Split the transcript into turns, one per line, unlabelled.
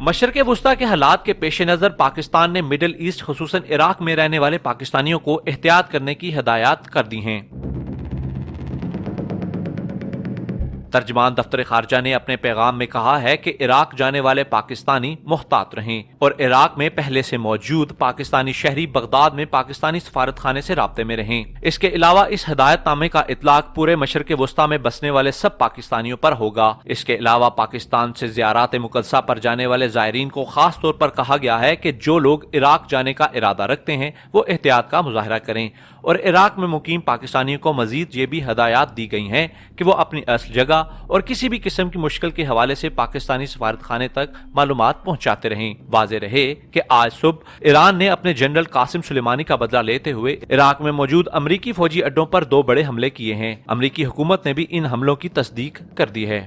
मशरिक़ वुस्ता के हालात के पेश नज़र पाकिस्तान ने मिडिल ईस्ट खुसूसन इराक में रहने वाले पाकिस्तानियों को एहतियात करने की हिदायत कर दी हैं। तर्जमान दफ्तर खारजा ने अपने पैगाम में कहा है कि इराक जाने वाले पाकिस्तानी मुहतात रहें और इराक में पहले से मौजूद पाकिस्तानी शहरी बगदाद में पाकिस्तानी सफारत खाने से राब्ते में रहें। इसके अलावा इस हिदायतनामे का इतलाक पूरे मशरिक़ वुस्ता में बसने वाले सब पाकिस्तानियों पर होगा। इसके अलावा पाकिस्तान से ज़ियारात मुक़द्दसा पर जाने वाले ज़ायरीन को खास तौर पर कहा गया है कि जो लोग इराक जाने का इरादा रखते हैं वो एहतियात का मुजाहरा करें और इराक में मुकीम पाकिस्तानियों को मजीद ये भी हदायत दी गई हैं कि वो अपनी असल जगह और किसी भी किस्म की मुश्किल के हवाले से पाकिस्तानी सफारत खाने तक मालूमात पहुंचाते रहें। वाज़ेह रहे कि आज सुबह ईरान ने अपने जनरल कासिम सुलेमानी का बदला लेते हुए इराक में मौजूद अमरीकी फौजी अड्डों पर 2 बड़े हमले किए हैं। अमरीकी हुकूमत ने भी इन हमलों की तस्दीक कर दी है।